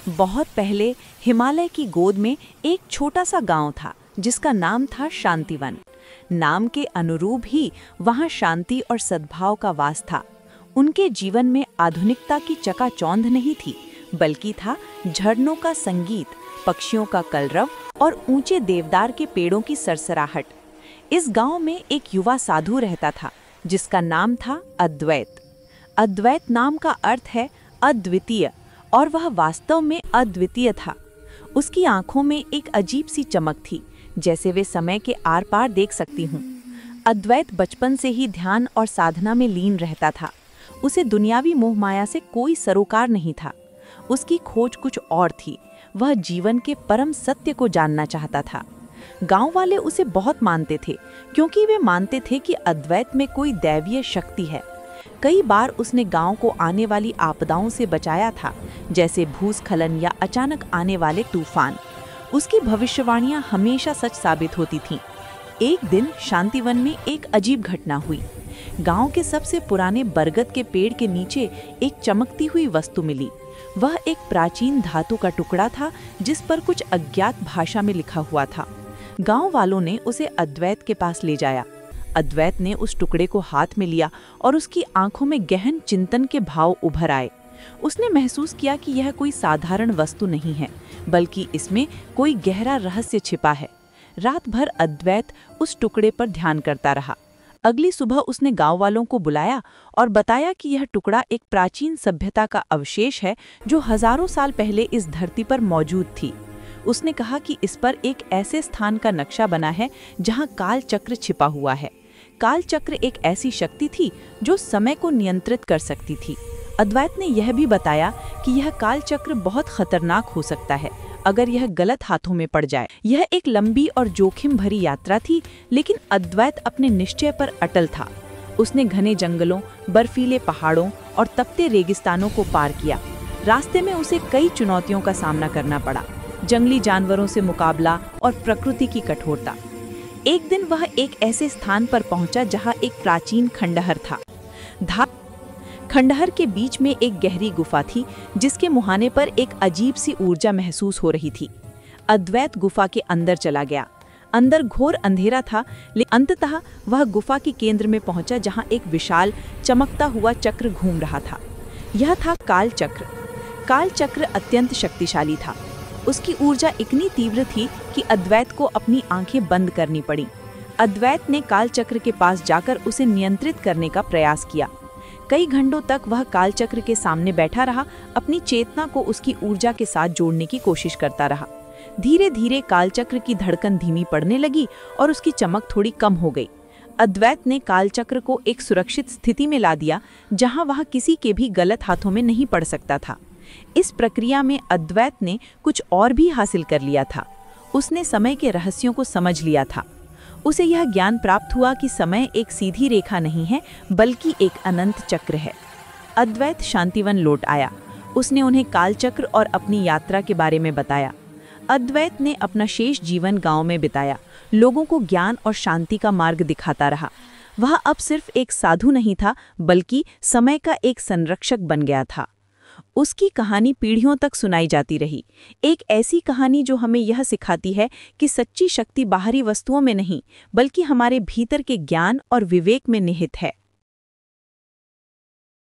बहुत पहले हिमालय की गोद में एक छोटा सा गांव था जिसका नाम था शांतिवन। नाम के अनुरूप ही वहां शांति और सद्भाव का वास था। उनके जीवन में आधुनिकता की चकाचौंध नहीं थी, बल्कि था झरनों का संगीत, पक्षियों का कलरव और ऊंचे देवदार के पेड़ों की सरसराहट। इस गांव में एक युवा साधु रहता था जिसका नाम था अद्वैत। अद्वैत नाम का अर्थ है अद्वितीय, और वह वास्तव में अद्वितीय था। उसकी आंखों में एक अजीब सी चमक थी, जैसे वे समय के आर पार देख सकती हूँ। अद्वैत बचपन से ही ध्यान और साधना में लीन रहता था। उसे दुनियावी मोह माया से कोई सरोकार नहीं था। उसकी खोज कुछ और थी। वह जीवन के परम सत्य को जानना चाहता था। गांव वाले उसे बहुत मानते थे, क्योंकि वे मानते थे कि अद्वैत में कोई दैवीय शक्ति है। कई बार उसने गांव को आने वाली आपदाओं से बचाया था, जैसे भूस्खलन या अचानक आने वाले तूफान। उसकी भविष्यवाणियां हमेशा सच साबित होती थीं। एक दिन शांतिवन में एक अजीब घटना हुई। गांव के सबसे पुराने बरगद के पेड़ के नीचे एक चमकती हुई वस्तु मिली। वह एक प्राचीन धातु का टुकड़ा था जिस पर कुछ अज्ञात भाषा में लिखा हुआ था। गांव वालों ने उसे अद्वैत के पास ले जाया। अद्वैत ने उस टुकड़े को हाथ में लिया और उसकी आंखों में गहन चिंतन के भाव उभर आए। उसने महसूस किया कि यह कोई साधारण वस्तु नहीं है, बल्कि इसमें कोई गहरा रहस्य छिपा है। रात भर अद्वैत उस टुकड़े पर ध्यान करता रहा। अगली सुबह उसने गांव वालों को बुलाया और बताया कि यह टुकड़ा एक प्राचीन सभ्यता का अवशेष है जो हजारों साल पहले इस धरती पर मौजूद थी। उसने कहा कि इस पर एक ऐसे स्थान का नक्शा बना है जहां काल चक्र छिपा हुआ है। काल चक्र एक ऐसी शक्ति थी जो समय को नियंत्रित कर सकती थी। अद्वैत ने यह भी बताया कि यह काल चक्र बहुत खतरनाक हो सकता है अगर यह गलत हाथों में पड़ जाए। यह एक लंबी और जोखिम भरी यात्रा थी, लेकिन अद्वैत अपने निश्चय पर अटल था। उसने घने जंगलों, बर्फीले पहाड़ों और तपते रेगिस्तानों को पार किया। रास्ते में उसे कई चुनौतियों का सामना करना पड़ा, जंगली जानवरों से मुकाबला और प्रकृति की कठोरता। एक दिन वह एक ऐसे स्थान पर पहुंचा जहां एक प्राचीन खंडहर था। खंडहर के बीच में एक गहरी गुफा थी जिसके मुहाने पर एक अजीब सी ऊर्जा महसूस हो रही थी। अद्वैत गुफा के अंदर चला गया। अंदर घोर अंधेरा था, लेकिन अंततः वह गुफा के केंद्र में पहुंचा जहां एक विशाल चमकता हुआ चक्र घूम रहा था। यह था काल चक्र। काल चक्र अत्यंत शक्तिशाली था। उसकी ऊर्जा इतनी तीव्र थी कि अद्वैत को अपनी आंखें बंद करनी पड़ी। अद्वैत ने काल चक्र के पास जाकर उसे नियंत्रित करने का प्रयास किया। कई घंटों तक वह काल चक्र के सामने बैठा रहा, अपनी चेतना को उसकी ऊर्जा के साथ जोड़ने की कोशिश करता रहा। धीरे धीरे काल चक्र की धड़कन धीमी पड़ने लगी और उसकी चमक थोड़ी कम हो गई। अद्वैत ने काल चक्र को एक सुरक्षित स्थिति में ला दिया जहां वह किसी के भी गलत हाथों में नहीं पड़ सकता था। इस प्रक्रिया में अद्वैत ने कुछ और भी हासिल कर लिया था। उसने समय के रहस्यों को समझ लिया था। उसे यह ज्ञान प्राप्त हुआ कि समय एक सीधी रेखा नहीं है, बल्कि एक अनंत चक्र है। अद्वैत शांतिवन लौट आया। उसने उन्हें काल चक्र और अपनी यात्रा के बारे में बताया। अद्वैत ने अपना शेष जीवन गांव में बिताया, लोगों को ज्ञान और शांति का मार्ग दिखाता रहा। वह अब सिर्फ एक साधु नहीं था, बल्कि समय का एक संरक्षक बन गया था। उसकी कहानी पीढ़ियों तक सुनाई जाती रही। एक ऐसी कहानी जो हमें यह सिखाती है कि सच्ची शक्ति बाहरी वस्तुओं में नहीं, बल्कि हमारे भीतर के ज्ञान और विवेक में निहित है।